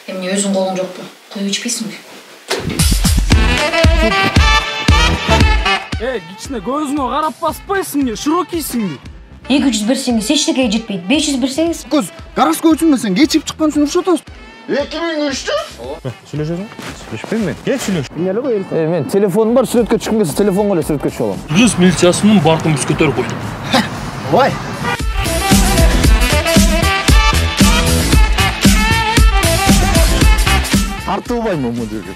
Эмне өзүң колуң жокпу? Коюп ичпейсиңби? Кичине көзүңө карап баспайсың эмне? Широкийсиңби? 200 берсеңиз эчтекеге жетпейт. 500 берсеңиз? Көз, гаражга өчүнмөсөң, кечип чыккан үчүн урушуп атабыз. 2300? Сүйлөшөсүң? Сүйлөшпөйм мен. Кел сүйлөш. Эмне эле коелуп? Мен телефонум бар, сүрөткө чыккым келсе телефонго эле сүрөткө чыга алам. Кыргыз милициясынын баркын биз көтөрүп койдук. Ой. Тартылбайм бул жерге.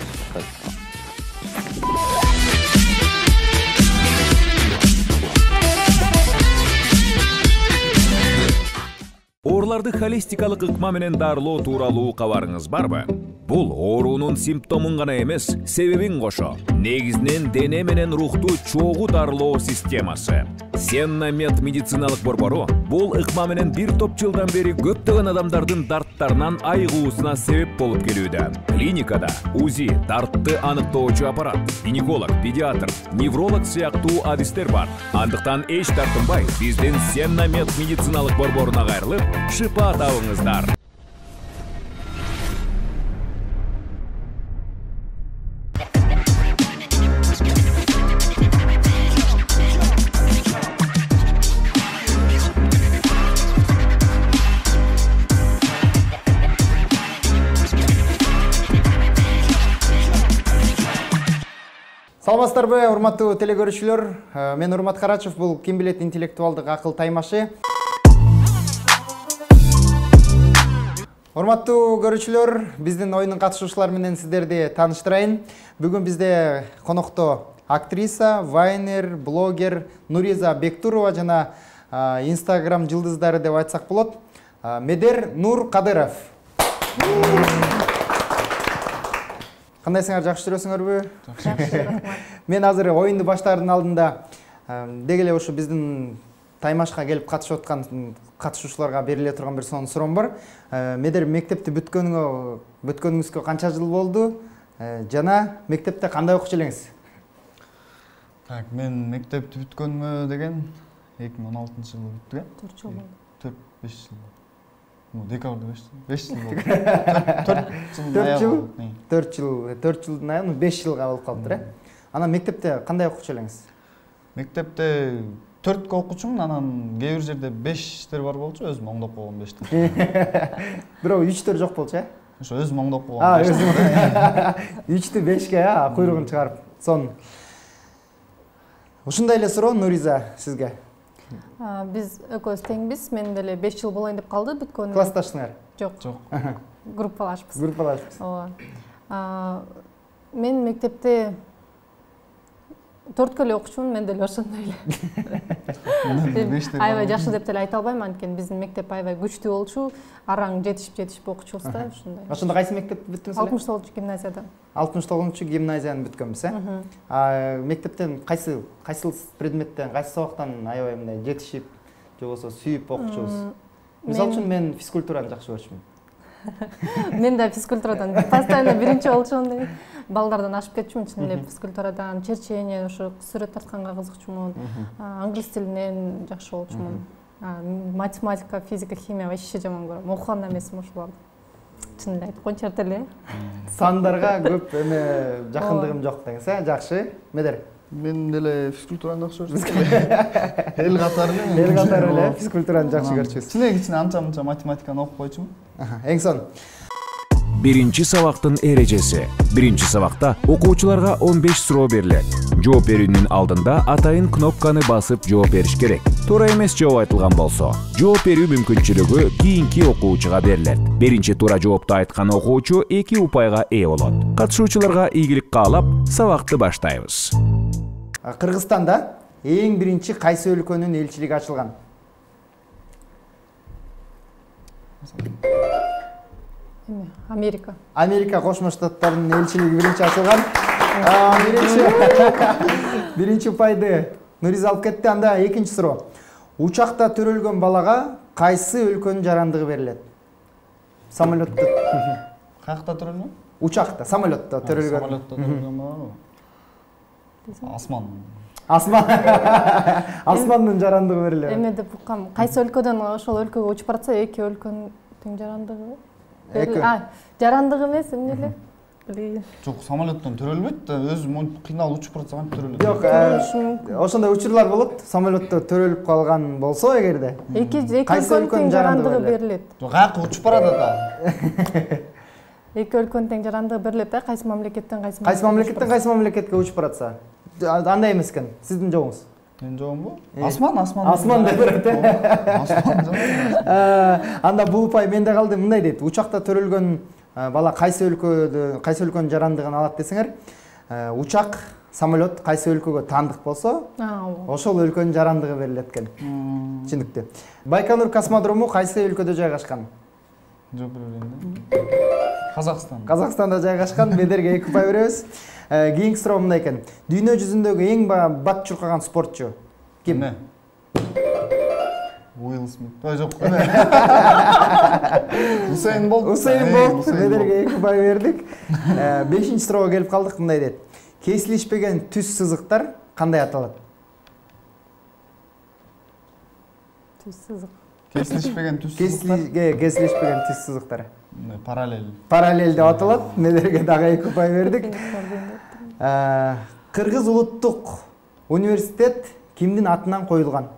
Ооруларды холистикалык ыкма менен дарылоо тууралуу кабарыңыз барбы? Бул оорунун симптомун гана эмес, себебин кошо. Негизинен дене менен рухту чогуу дарылоо системасы. Сенна Мед медициналык борбору бул ыкма менен бир топ жылдан бери көптөгөн адамдардын дарттарынан айыгуусуна себеп болуп келүүдө. Клиникада УЗИ, дартты аныктоочу аппарат, гинеколог, педиатр, невролог сыяктуу адистер бар. Андыктан эч тартынбай, биздин Сенна Мед медициналык борборуна кайрылып, шипа табыңыздар. Саламатсыздарбы, урматтуу телекөрүүчүлөр. Мен Урмат Карачев, бул ким билет интеллектуалдык акыл таймашы. Урматтуу көрүүчүлөр, биздин оюндун катышуучулары менен сиздерди тааныштырайын. Бүгүн бизде конокто актриса, вайнер, блогер Нуриза Бектурова жана Instagram жылдыздары деп айтсак болот, Медер Нур Кадыров. Кандайсыңар, жакшы жүрөсүңөрбү? Жакшы. Мен азыр оюнду баштаардын алдында деги эле ушу биздин таймашка келип катышып аткан катышуучуларга бериле турган бир сонун суроом бар. Медер, мектепти бүткөнүңүзгө канча жыл болду? Жана мектепте кандай окучу элеңиз? Так, мен мектепти бүткөнүмө деген 2016-жылы бүттү. 4 жыл болду. 4-5 жыл. Декабрда 5 жыл болду. 4 жылдын аягы 5 жылга болуп калыптыр, э? Анан мектепте кандай окучу элеңиз? Мектепте 4 окучумун, анан кээ бир жерде 5тер бар болчу, өзүм оңдоп койгон 5тер. Бирок 3тер жок болчу, э? Ошо өзүм оңдоп койгон 5тер. 3тү 5ке, куйругун чыгарып, сонун. Ушундай эле суроо Нуриза сизге. Биз экөөбүз теңбиз. Мен деле 5 жыл болоюн деп калды бүткөнүм. Классташсыңар? Жок. Группалашпыз. Группалашпыз. Ооба. Мен мектепте 4 эле окучумун, мен деле ошондой эле. Аябай жакшы деп деле айта албайм, анткени биздин мектеп аябай күчтүү болчу, араң жетишип окучубуз да, ошондой. Ошондо кайсы мектепти бүттүңүз эле? 69 гимназияда. 69 гимназияны бүткөнбүз, э? Мектептен кайсы предметтен, кайсы сабактан аябай мындай жетишип, же болбосо сүйүп окучубуз? Мисалы үчүн мен физкультураны жакшы көрчүмүн. Мен да физкультурадан постоянно биринчи болчумун. Балдардан ашып кетчүмүн, чын эле физкультурадан, черчение, ошо сүрөт тартканга кызыкчумун. Англис тилинен жакшы болчумун. Математика, физика, химия вообще жаман көрөм. Окуган эмесмин ошолорду. Чын эле айтып коюнчу, эртеле. Сандарга көп эме жакындыгым жок деңиз, э? Жакшы. Медер? Мен деле физкультураны жакшы көрчүмүн. Эл катары эле физкультураны жакшы көрчүбүз. Кичине анча-мунча математиканы окуп койчумун. Эң сонун. Биринчи сабактын эрежеси. Биринчи сабакта окуучуларга 15 суроо берилет. Жооп берүүнүн алдында атайын кнопканы басып жооп бериш керек. Туура эмес жооп айтылган болсо, жооп берүү мүмкүнчүлүгү кийинки окуучуга берилет. Биринчи туура жоопту айткан окуучу 2 упайга ээ болот. Катышуучуларга ийгилик каалап, сабакты баштайбыз. Кыргызстанда эң биринчи кайсы өлкөнүн элчилиги ачылган? Америка. Америка Кошмо Штаттарынын элчилиги биринчи ачылган. Биринчи упайды Нуриза алып кетти. Анда экинчи суроо. Учакта төрөлгөн балага кайсы өлкөнүн жарандыгы берилет? Самолетто. Каякта төрөлгөн? Учакта, самолетто төрөлгөн. Самолетто төрөлгөн балага. Асман. Асмандын жарандыгы берилет. Эме деп уккам. Кайсы өлкөдөн ошол өлкөгө учуп баратса, эки өлкөнүн тең жарандыгы. жарандык эмес эмне эле? Билбейм. Жок, самолеттон төрөлбөйт да, өзү монтип кыйналып учуп баратса кантип төрөлөт? Жок, ошондой учурлар болот. Самолетто төрөлүп калган болсо эгерде. Эки өлкөнүн тең жарандыгы берилет. Жок, каяка учуп барат да. Эки өлкөнүн тең жарандыгы берилет да, кайсы мамлекеттен кайсы мамлекетке учуп баратса. Андай эмес экен, сиздин жолуңуз. Менин жолумбу? Асман деп берет. Асман жол. Анда бул упай менде калды, мындай дейт. Учакта төрөлгөн бала кайсы өлкөнүн жарандыгын алат десеңер, учак, самолет кайсы өлкөгө таандык болсо, ошол өлкөнүн жарандыгы берилет экен. Чындыктуу. Байконур космодрому кайсы өлкөдө жайгашкан? Жок, билбейм. Казакстанда жайгашкан. Медерге 2 упай беребиз. Кийинки суроо мындай экен. Дүйнө жүзүндөгү эң бат чуркаган спортчу ким? Уилл Смит. Жок. Усейн Болт. Медерге 2 упай бердик. 5-чи суроого келип калдык, мындай дейт. Кесилишпеген түз сызыктар кандай аталат? Түз сызык. Кесилишпеген түз сызыктар. Кесилишпеген түз сызыктар. Параллель деп аталат. Медерге дагы 2 упай бердик. Кыргыз улуттук университет кимдин атынан коюлган?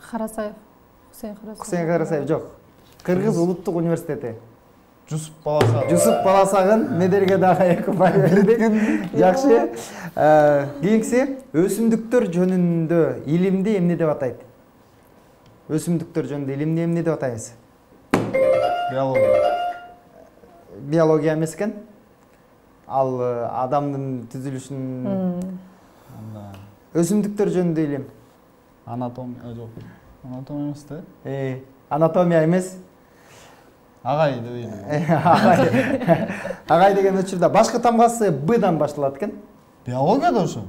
Карасаев. Хусейн Карасаев жок. Кыргыз улуттук университети. Жусуп Баласагын. Жусуп Баласагын. Медерге дагы 2 упай бердик. Жакшы. Кийинкиси өсүмдүктөр жөнүндө илимди эмне деп атайт? Өсүмдүктөр жөнүндө илимди эмне деп атайбыз? Биология эмес экен. Ал адамдын түзүлүшүн өсүмдүктөр жөнүндө илим. Анатомия жок. Анатомия эмес да? Анатомия эмес. Агай деп элем. Агай деген учурда башкы тамгасы Б-дан башталат экен. Биология да ошо.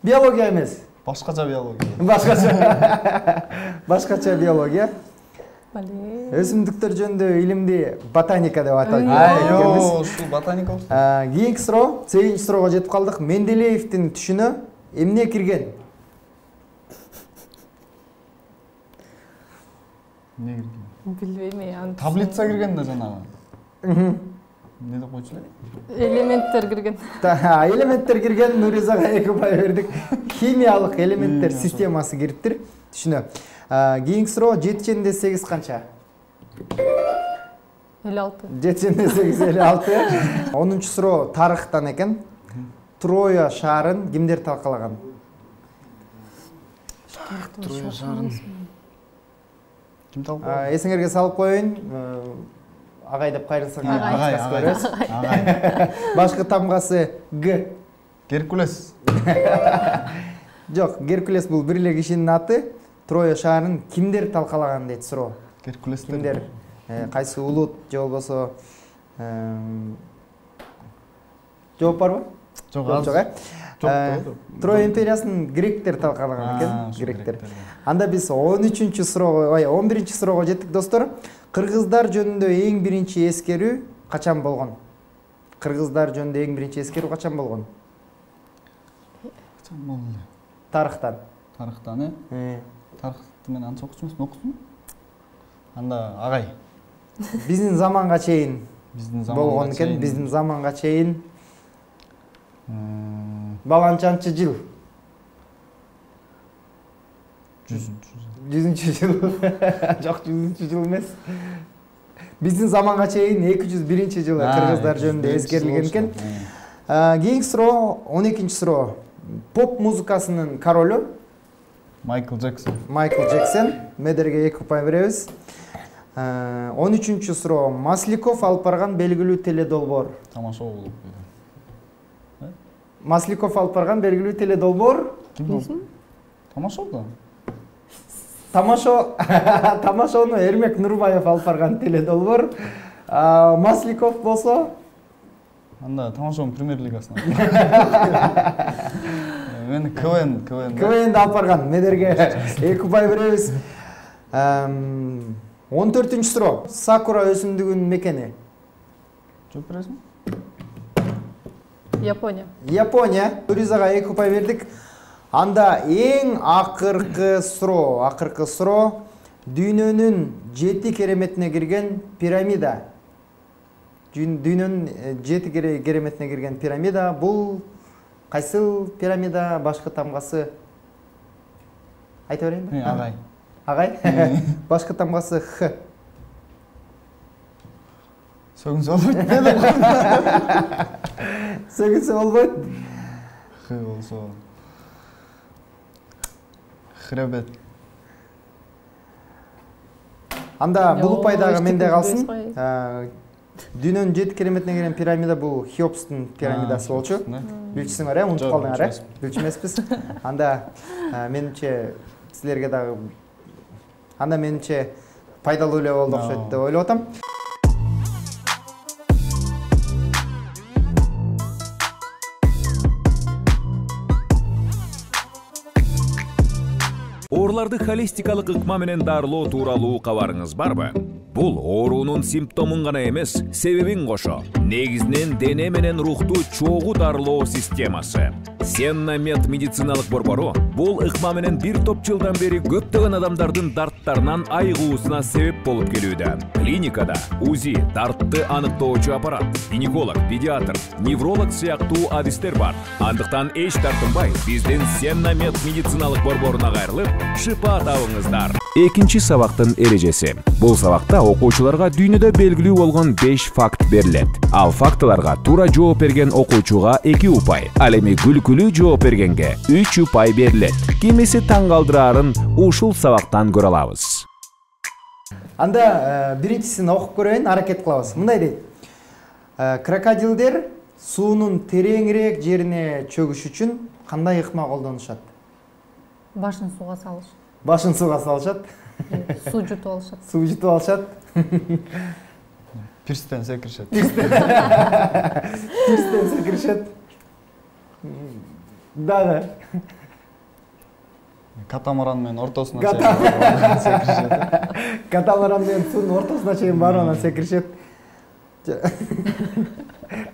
Биология эмес. Башкача биология. Башкача биология. Өсүмдүктөр жөнүндө илимди ботаника деп атайт. Ушул ботаника болсун. Кийинки суроо, 8-чи суроого жетип калдык. Менделеевдин түшүнө эмне кирген? Эмне кирген? Билбейм. Таблица кирген да жанагы. Эмне деп койчу эле? Элементтер кирген. Элементтер кирген. Нуризага 2 упай бердик. Химиялык элементтер системасы кириптир. Түшүнө. Кийинки суроо, 7/8 канча? 56. 7/8 56. 10-чу суроо тарыхтан экен. Троя шаарын кимдер талкалаган? Троя шаарын ким талкалаган? Эсиңерге салып коеюн. Агай деп кайрылсаң. Агай. Башкы тамгасы Г. Геркулес. Жок, Геркулес бул бир эле кишинин аты. Троя шаарын кимдер талкалаган дейт суроо. Геркулес кимдер? Кайсы улут же болбосо жооп барбы? Жок. Троя империясын гректер талкалаган экен, гректер. Анда биз 13-чү суроого, 11-чи суроого жеттик достор. Кыргыздар жөнүндө эң биринчи эскерүү качан болгон? Кыргыздар жөнүндө эң биринчи эскерүү качан болгон? Качан болгон? Тарыхтан. Тарыхтан, Тарыхты мен анча окучумун, окудум. Анда агай. Биздин заманга чейин болгон экен, биздин заманга чейин. Баланчанчы жыл? 100-чү жыл. Жок, 100-чү жыл эмес. Биздин заманга чейин 201-чи жылы кыргыздар жөнүндө эскерилген экен. Кийинки суроо, 12-чи суроо. Поп музыкасынын королу? Майкл Джексон. Медерге 2 упай беребиз. 13-чү суроо. Масликов алып барган белгилүү теледолбоор? Тамашоо болуп. Масликов алып барган белгилүү теледолбоор? Ким? Тамашоо да. Тамашоону Эрмек Нурбаев алып барган теледолбоор. Масликов болсо? Анда тамашоонун премьер лигасына. Мен КВН. КВН'ди алып барган. Медерге 2 упай беребиз. 14-чү суроо. Сакура өсүмдүгүнүн мекени? Жооп бересиңби? Япония. Туризага 2 упай бердик. Анда эң акыркы суроо. Дүйнөнүн 7 кереметине кирген пирамида. Дүйнөнүн 7 кереметине кирген пирамида бул кайсыл пирамида? Башкы тамгасы айта берейинби? Агай. Агай? Башкы тамгасы Х. Сөгүнсө болбойт дедим. Сөгүнсө болбойт. Х болсо. Хребет. Анда бул упай дагы менде калсын. эчтеке Дүйнөнүн 7 кереметине кирген пирамида бул Хеопстун пирамидасы болчу. Билчүсүңөр, унутуп калдыңар, билчү эмеспиз. Анда менимче силерге дагы пайдалуу эле болду окшойт деп ойлоп атам. Ооруларды холистикалык ыкма менен дарылоо тууралуу кабарыңыз барбы? Бул оорунун симптомун гана эмес, себебин кошо. Негизинен дене менен рухту чогуу дарылоо системасы. Сенна Мед медициналык борбору бул ыкма менен бир топ жылдан бери көптөгөн адамдардын дарттарынан айыгуусуна себеп болуп келүүдө. Клиникада УЗИ, дартты аныктоочу аппарат, гинеколог, педиатр, невролог сыяктуу адистер бар. Андыктан эч тартынбай, биздин Сенна Мед медициналык борборуна кайрылып, шыпа табыңыздар. Экинчи сабактын эрежеси. Бул сабакта окуучуларга дүйнөдө белгилүү болгон 5 факт берилет. Ал фактыларга туура жооп берген окуучуга 2 упай, ал эми күлкүлүү жооп бергенге 3 упай берилет. Кимиси таң калтырарын ушул сабактан көрө алабыз. Анда биринчисин окуп көрөйүн, аракет кылабыз. Мындай дейт. Крокодилдер суунун тереңирээк жерине чөгүш үчүн кандай ыкма колдонушат? Башын сууга салыш. Башын сууга салышат. Суу жутуп алышат. Суу жутуп алышат. Пирстен секиришет. Пирстен секиришет. Дагы. Катамаран менен ортосуна секиришет. Катамаран менен суунун ортосуна чейин барып секиришет.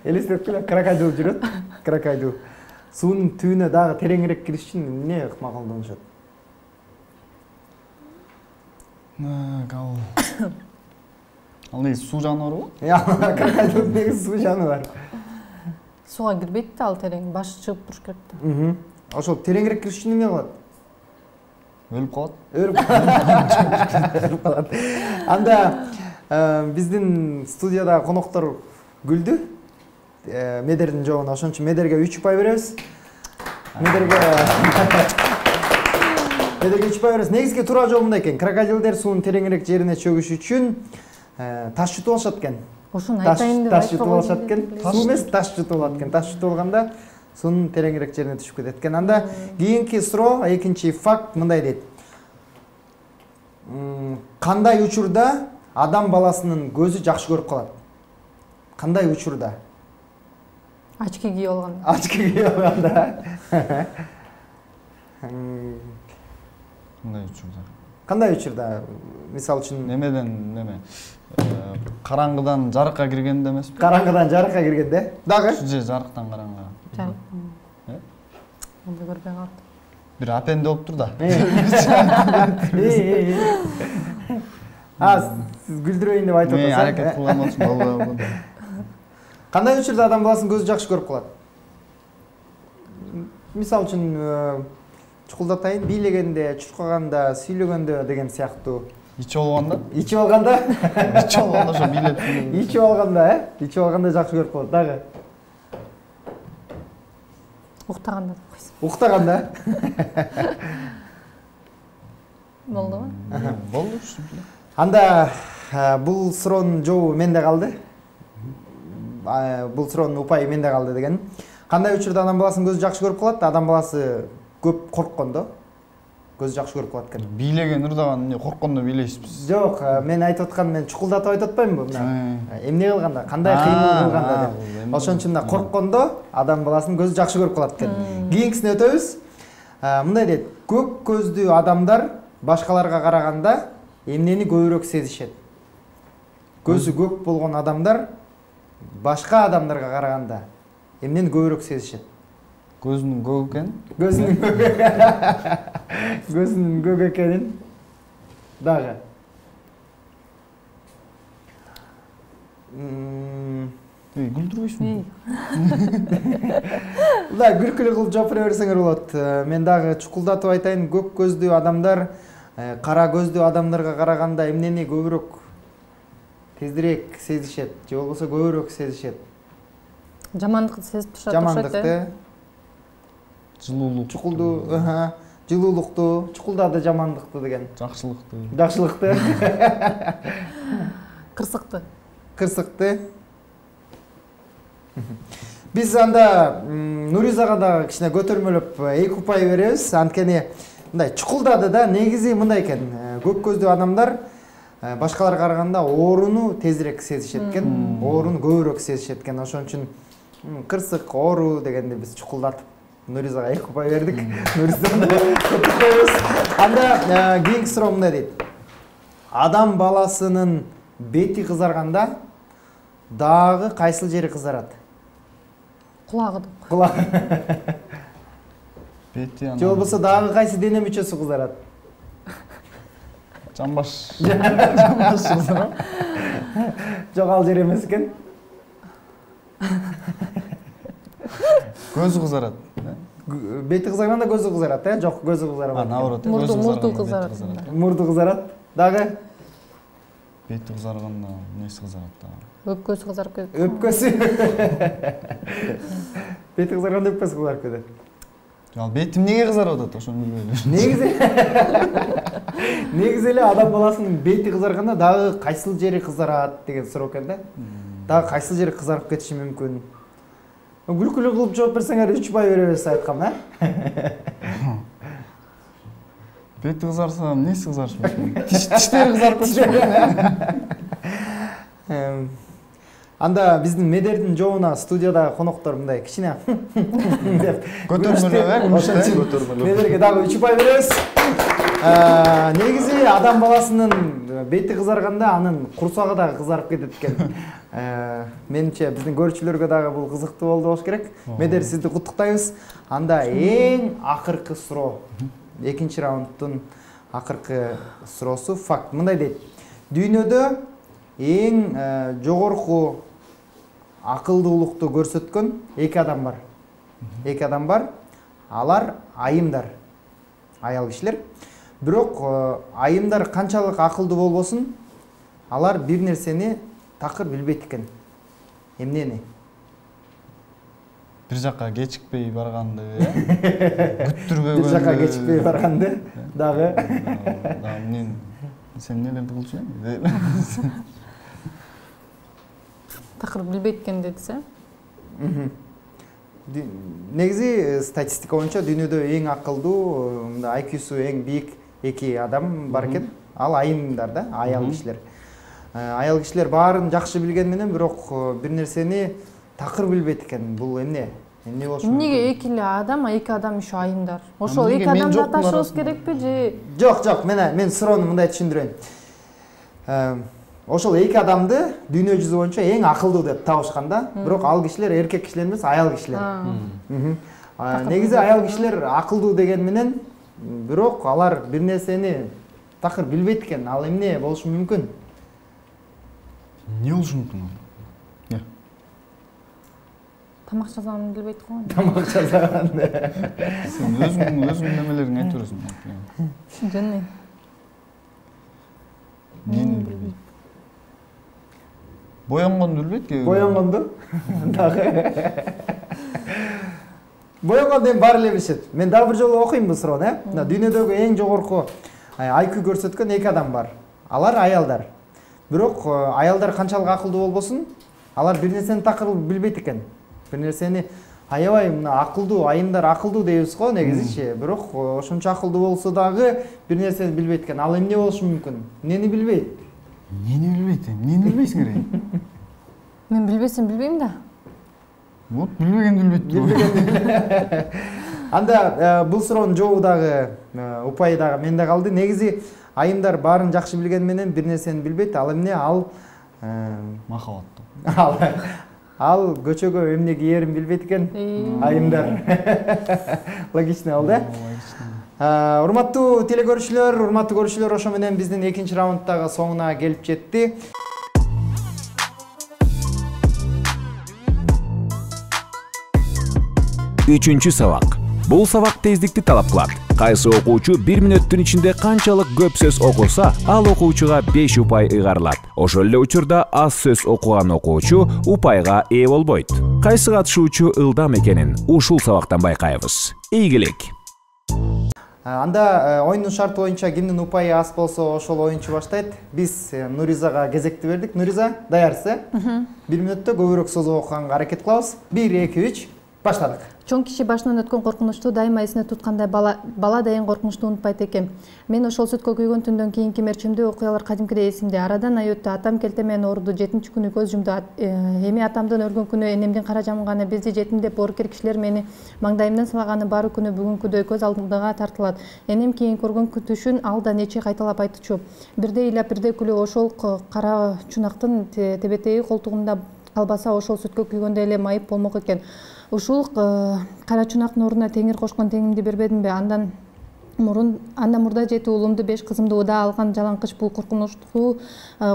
Элестеткиле, крокодил жүрөт. Крокодил. Суунун түбүнө дагы тереңирээк кириш үчүн эмне ыкма колдонушат? Ал негизи суу жаныбарбы? Крокодил негизи суу жаныбар. Сууга кирбейт да ал терең, башы чыгып туруш керек да. Ошол тереңирээк кириш үчүн эмне кылат? Өлүп калат. Өлүп калат. Анда биздин студияда коноктор күлдү. Медердин жоогуна, ошон үчүн Медерге 3 упай беребиз. Медерге 3 упай беребиз. Негизги туура жол мындай экен. Крокодилдер суунун тереңирээк жерине чөгүш үчүн таш жутуп алышат экен. Ошону айтайын деп таш жутуп алышат экен. Суу эмес, таш жутуп алат экен. Таш жутуп алганда суунун тереңирээк жерине түшүп кетет экен. Анда кийинки суроо, экинчи факт мындай дейт. Кандай учурда адам баласынын көзү жакшы көрүп калат? Кандай учурда? Очки кийип алганда. Очки кийип алганда. Кандай учурда? Кандай учурда? Мисалы үчүн неме? Караңгыдан жарыкка киргенде эмеспи? Караңгыдан жарыкка киргенде. Дагы? Же жарыктан караңгыга. Анда көрбөй калат. Бир апенде болуптур да. Сиз күлдүрөйүн деп айтып атасыз. Аракет кылган болчу, болбойбу. Кандай учурда адам баласынын көзү жакшы көрүп калат? Мисалы үчүн чукулдатайын, бийлегенде, чуркаганда, сүйлөгөндө деген сыяктуу. Ичип алганда? Ичип алганда? Ичип алганда ошо бийлеп. Ичип алганда, Ичип алганда жакшы көрүп калат. Дагы? Уктаганда деп койсун. Уктаганда? Болдубу? Болду. Анда бул суроонун жообу менде калды. Бул суроонун упайы менде калды деген. Кандай учурда адам баласынын көзү жакшы көрүп калат? Адам баласы көп корккондо көзү жакшы көрүп калат экен. Бийлеген ырдаган эмне корккондо бийлейсизби? Жок, мен айтып аткан, мен чукулдатып айтып атпаймынбы мына? Эмне кылганда, кандай кыймыл кылганда деп. Ошон үчүн мына корккондо адам баласынын көзү жакшы көрүп калат экен. Кийинкисине өтөбүз. Мындай дейт. Көк көздүү адамдар башкаларга караганда эмнени көбүрөөк сезишет? Көзү көк болгон адамдар башка адамдарга караганда эмнени көбүрөөк сезишет? Көзүнүн көк экенин? Көзүнүн көк экенин. Дагы. Күлдүрбөйсүңбү? Да, күлкүлүү кылып жооп бере берсеңер болот. Мен дагы чукулдатып айтайын, көк көздүү адамдар кара көздүү адамдарга караганда эмнени көбүрөөк тездирээк сезишет, же болбосо көбүрөөк сезишет? Жамандыкты сезип турушат. Жамандыкты, Жылуулук. чукулдуу, жылуулукту, чукулдады жамандыкты деген. Жакшылыкты. Жакшылыкты, Кырсыкты. кырсыкты. Биз анда Нуризага да кичине көтөрмөлөп 2 упай беребиз. Анткени мындай чукулдады да, негизи мындай экен. Көк көздүү адамдар башкаларга караганда ооруну тезирээк сезишет экен, ооруну көбүрөөк сезишет экен. Ошон үчүн кырсык, оору дегенде биз чукулдатып Нуризага 2 упай бердик. Нуризаны коебуз. Анда кийинки суроо мындай дейт. Адам баласынын бети кызарганда дагы кайсыл жери кызарат? Кулагы. Кулак. Бети Же болбосо дагы кайсы дене мүчөсү кызарат? Жамбаш. Жамбаш кызарат. Жок, ал жер эмес экен. Көзү кызарат. Бети кызарганда көзү кызарат, Жок, көзү кызарбайт. Наоборот, Мурду кызарат. Мурду кызарат. Дагы Бети кызарганда эмнеси кызарат да? Өпкөсү кызарып кетет. өпкөсү. Бети кызарганда өпкөсү кызарып кетет. Ал бетим неге кызарып атат, ошону билбейм. Негизи эле адам баласынын бети кызарганда дагы кайсыл жери кызарат деген суроо экен да. Дагы кайсыл жери кызарып кетиши мүмкүн? Күлкүлүү кылып жооп берсеңер 3 бай беребиз айткам, Бети кызарса, эмнеси кызарышы мүмкүн? Тиштери кызарып кетиши мүмкүн. Анда биздин Медердин жообуна студияда коноктор мындай кичине Көтөрмөлөп, Медерге дагы 3 бай беребиз. Негизи адам баласынын бети кызарганда анын курсагы дагы кызарып кетет экен. Менимче биздин көрүүчүлөргө дагы бул кызыктуу болду болуш керек. Медер, сизди куттуктайбыз. Анда эң акыркы суроо, 2 раундтун акыркы суроосу факт. Мындай дейт. Дүйнөдө эң жогорку акылдуулукту көрсөткөн 2 адам бар. 2 адам бар. Алар айымдар. Аял кишилер. Бирок айымдар канчалык акылдуу болбосун, алар бир нерсени такыр билбейт экен. Эмнени? Бир жакка кечикпей барганды, күттүрбөгөндү. Бир жакка кечикпей барганды, дагы. Мен сен нелерди кылчу? Такыр билбейт экен дедиз, Негизи статистика боюнча дүйнөдө эң акылдуу, IQ-су эң бийик 2 адам бар экен. Ал айымдар да, аял кишилер. Аял кишилер баарын жакшы билген менен, бирок бир нерсени такыр билбейт экен. Бул эмне? Эмне болушу мүмкүн? Эмнеге 2 адам, 2 адам еще айымдар? Ошол 2 адамды аташыбыз керекпи же? Жок, мен суроону мындай түшүндүрөйүн. Ошол 2 адамды дүйнө жүзү боюнча эң акылдуу деп табышканда, бирок ал кишилер эркек кишилер эмес, аял кишилер. Негизи аял кишилер акылдуу деген менен, бирок алар бир нерсени такыр билбейт экен. Ал эмне болушу мүмкүн? Не болушу мүмкүн? Тамак жасаганын билбейт го. Тамак жасаганды. Сен өзүң немелериңди айтып бересиң. Жаны. Мен билбейм. Боянгонду билбейт ке? Боянгонду? Дагы. Боянгонду эми баары эле билишет. Мен дагы бир жолу окуйм бул суроону, Дүйнөдөгү эң жогорку IQ көрсөткөн 2 адам бар. Алар аялдар. Бирок аялдар канчалык акылдуу болбосун, алар бир нерсени такыр билбейт экен. Бир нерсени аябай мына акылдуу, айымдар акылдуу дейбиз го негизичи. Бирок ошончо акылдуу болсо дагы бир нерсени билбейт экен. Ал эмне болушу мүмкүн? Эмнени билбейт? Эмнени билбейт? Эмнени билбейсиңер? Мен билбесем билбейм да. Вот билбегенди билбейт. Анда бул суроонун жообу дагы, упайы дагы менде калды. Негизи айымдар баарын жакшы билген менен бир нерсени билбейт. Ал эмне? Ал махабаттуу. Ал көчөгө эмне кийерин билбейт экен. Айымдар. Логично болду, Урматтуу көрүүчүлөр, ошо менен биздин экинчи раундтагы соңуна келип жетти. Үчүнчү сабак. Бул сабак тездикти талап кылат. Кайсы окуучу 1 мүнөттүн ичинде канчалык көп сөз окуса, ал окуучуга 5 упай ыйгарылат. Ошол эле учурда аз сөз окуган окуучу упайга ээ болбойт. Кайсы катышуучу ылдам экенин ушул сабактан байкайбыз. Ийгилик. Анда оюндун шарты боюнча кимдин упайы аз болсо ошол оюнчу баштайт. Биз Нуризага кезекти бердик. Нуриза, даярсыз? 1 мүнөттө көбүрөөк сөз окуганга аракет кылабыз. 1, 2, 3, баштадык. Чоң киши башынан өткөн коркунучту дайыма эсине туткандай бала да эң коркунучту унутпайт экен. Мен ошол сүткө күйгөн түндөн кийинки мерчемдүү окуялар кадимкидей эсимде. Арадан ай өттү. Атам келте мени ооруду. 7-чи күнү көз жумду. Эми атамдын өлгөн күнү энемдин кара жамганы, бизди жетим деп боорукер кишилер мени маңдайымдан сылаганы баары күнү бүгүнкүдөй көз алдымга тартылат. Энем кийин көргөн түшүн ал да нече кайталап айтчу. Бирде ыйлап, бирде күлүп, ошол кара чунактын тебетеги колтугумда калбаса, ошол сүткө күйгөндө эле майып болмок экен. Ушул кара чунактын ордуна теңир кошкон теңимди бербедимби? Андан мурда 7 уулумду, 5 кызымды уда алган жалаңкыч бул коркунучтуу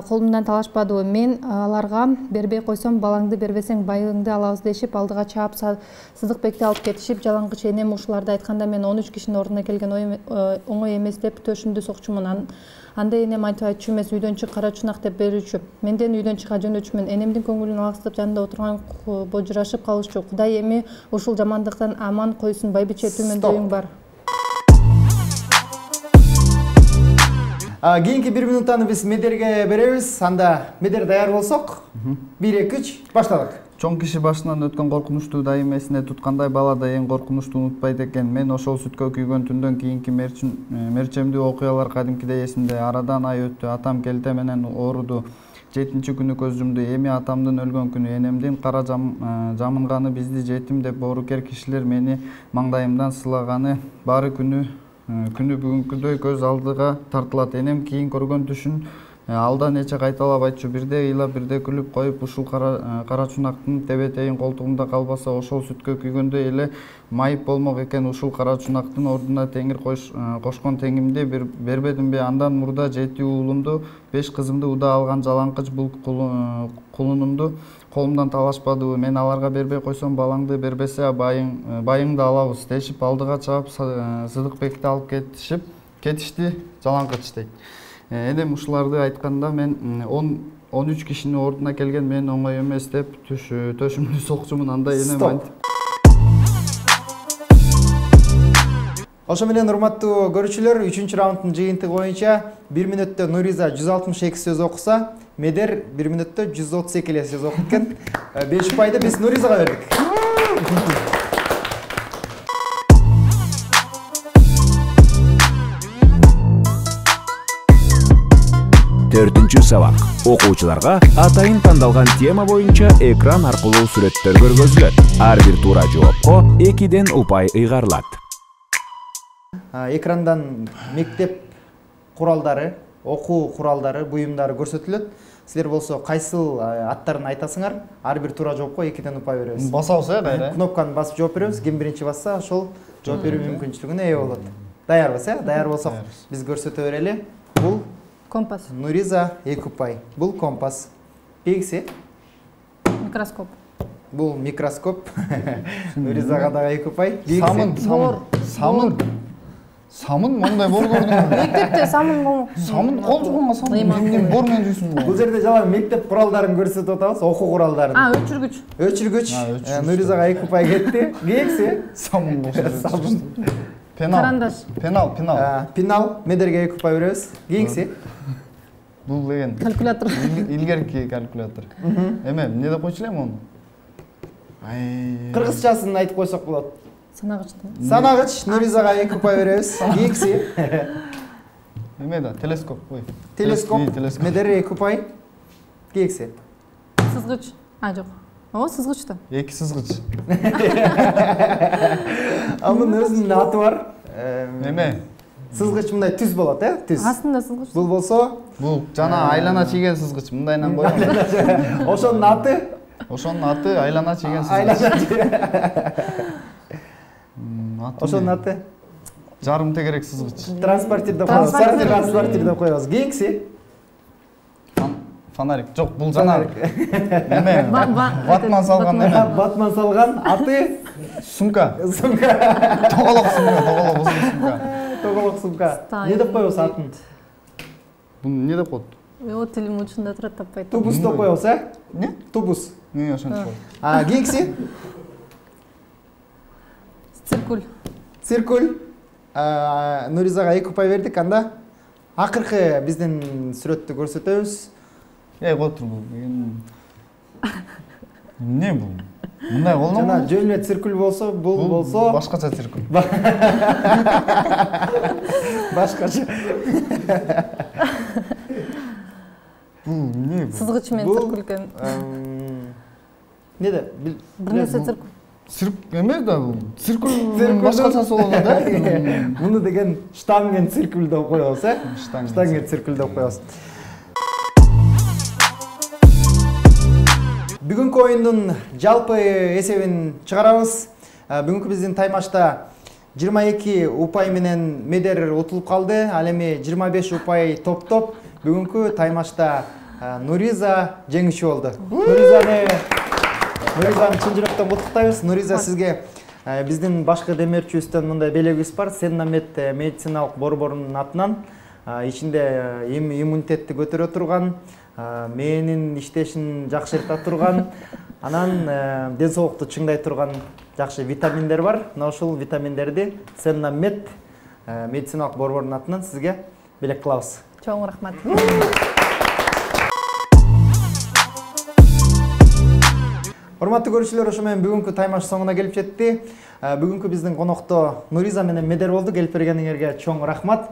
колумдан талашпадыбы? Мен аларга бербей койсом, балаңды бербесең байыңды алабыз дешип, алдыга чаап Сыдыкбекти алып кетишип, жалаңкыч энем ушуларды айтканда мен 13 кишинин ордуна келген оңой эмес деп төшүмдү сокчумун. Анда энем айтып айтчу эмес, үйдөн чык кара чунак деп берүүчү. Менден үйдөн чыга жөнөчүмүн. Энемдин көңүлүн алаксытып жанында отурган божурашып калышчу. Кудай эми ушул жамандыктан аман койсун, байбиче төмөндөйүң бар. Кийинки 1 минуттаны биз Медерге беребиз. Анда Медер даяр болсок, 1, 2, 3, баштадык. Чоң киши башынан өткөн коркунучту дайыма эсине туткандай, бала да эң коркунучту унутпайт экен. Мен ошол сүткө күйгөн түндөн кийинки мерчемдүү окуялар кадимкидей эсимде. Арадан ай өттү. Атам келте менен ооруду. 7-чи күнү көз жумду. Эми атамдын өлгөн күнү энемдин кара жамынганы, бизди жетим деп боорукер кишилер мени маңдайымдан сылаганы баары күнү бүгүнкүдөй көз алдыга тартылат. Энем кийин көргөн түшүн алда нече кайталап айтчу. Бирде ыйлап, бирде күлүп коюп, ушул кара чунактын тебетегин колтугумда калбаса, ошол сүткө күйгөндө эле майып болмок экен. Ушул кара чунактын ордуна теңир кошкон теңимди бербедимби? Андан мурда 7 уулумду, 5 кызымды уда алган жалаңкыч бул кулунумду колумдан талашпадыбы? Мен аларга бербей койсом, балаңды бербесе байыңды алабыз дешип, алдыга чаап Сыдыкбекти алып кетишти жалаңкыч дейт. Эдем ушуларды айтканда мен 13 кишинин ордуна келген мен оңой эмес деп төшүмдү сокчумун. Анда энем айтып. Ошо менен урматтуу көрүүчүлөр, 3-чү раунддун жыйынтыгы боюнча 1 мүнөттө Нуриза 162 сөз окуса, Медер 1 мүнөттө 132 эле сөз окуп кеткен. 5 упайды биз Нуризага бердик. Төртүнчү сабак. Окуучуларга атайын тандалган тема боюнча экран аркылуу сүрөттөр көргөзүлөт. Ар бир туура жоопко 2ден упай ыйгарылат. Экрандан мектеп куралдары, окуу куралдары, буюмдары көрсөтүлөт. Силер болсо кайсыл аттарын айтасыңар? Ар бир туура жоопко 2ден упай беребиз. Басабыз кайра? Кнопканы басып жооп беребиз. Ким биринчи басса, ошол жооп берүү мүмкүнчүлүгүнө ээ болот. Даярбыз, Даяр болсок, биз көрсөтө берели. Бул Компас. Нуриза 2 упай. Бул компас. Кийинкиси Микроскоп. Бул микроскоп. Нуризага дагы 2 упай. Самын мындай бор көрдүм. Мектепте самын болмок. Самын кол жуганга самын бор мен жүйсүң. Бул жерде жалаң мектеп куралдарын көрсөтүп атабыз, окуу куралдарын. Өчүргүч. Өчүргүч. Нуризага 2 упай кетти. Кийинкиси Самын болсо. Карандаш. Пенал. Медерге 2 упай беребиз. Кийинкиси Бул деген Калькулятор. Илгерки калькулятор. Эме, эмне деп койчу элем аны? Кыргызчасын айтып койсок болот. Санагыч. Нуризага 2 упай беребиз. Кийинкиси Эме да, телескоп кой. Телескоп. Медерге 2 упай. Кийинкиси Сызгыч. Жок. Сызгыч да. 2 сызгыч. Анын өзүнүн аты бар. Эме? Сызгыч мындай түз болот, түз. Астында сызгыч. Бул болсо, бул жана айлана чийген сызгыч. Мындайынан коём. Ошонун аты? Ошонун аты айлана чийген сызгыч. Ошонун аты? жарым тегерек сызгыч. Транспортир деп коебуз. Транспортир деп коебуз. Кийинкиси фонарик. Жок, бул жана неме? Батман салган неме? Батман салган аты сумка. Тоголок сумка. Тоголок сумка. Не деп коебуз атын? Буну не деп коет? Тилим учунда турат таппайт. Тубус деп коебуз, Не? Тубус. Ошентип коет. Кийинкиси? Циркуль. Нуризага 2 упай бердик, анда акыркы биздин сүрөттү көрсөтөбүз. Кой тур бул. Эмне бул? Мындай колдон. Жана жөн эле циркуль болсо, бул болсо башкача циркуль. Башкача. Бул эмне? Сызгыч менен циркуль экен. Неде? Бир нерсе циркуль. Эмес да бул. Циркуль башкачасы болот да. Муну деген штанген циркуль деп коебуз, Штанген циркуль деп коебуз. Бүгүнкү оюндун жалпы эсебин чыгарабыз. Бүгүнкү биздин таймашта 22 упай менен Медер утулуп калды. Ал эми 25 упай топтоп бүгүнкү таймашта Нуриза жеңүүчү болду. Нуризаны чын жүрөктөн куттуктайбыз. Нуриза, сизге биздин башкы демөөрчүбүздөн мындай белегибиз бар. Сеннамед медициналык борборунун атынан ичинде иммунитетти көтөрө турган, мээнин иштешин жакшырта турган, анан ден соолукту чыңдай турган жакшы витаминдер бар. Мына ушул витаминдерди Сеннамед медициналык борборунун атынан сизге белек кылабыз. Чоң рахмат. Урматтуу көрүүчүлөр, ошо менен бүгүнкү таймаш соңуна келип жетти. Бүгүнкү биздин конокто Нуриза менен Медер болду. Келип бергениңерге чоң рахмат.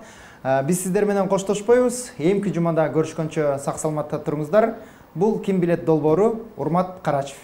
Биз сиздер менен коштошпойбуз. Эмки жумада көрүшкөнчө сак саламатта туруңуздар. Бул Ким билет долбоору. Урмат Карачев.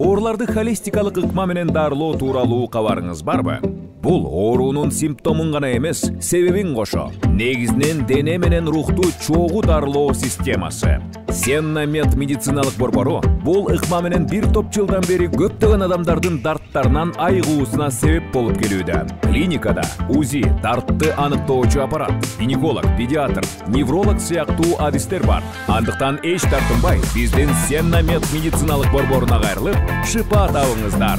Ооруларды холистикалык ыкма менен дарылоо тууралуу кабарыңыз барбы? Бул оорунун симптомун гана эмес, себебин кошо. Негизинен дене менен рухту чогуу дарылоо системасы. Сеннамед медициналык борбору бул ыкма менен бир топ жылдан бери көптөгөн адамдардын дарттарынан айыгуусуна себеп болуп келүүдө. Клиникада УЗИ, дартты аныктоочу аппарат, гинеколог, педиатр, невролог сыяктуу адистер бар. Андыктан эч тартынбай, биздин Сеннамед медициналык борборуна кайрылып, шыпа табыңыздар.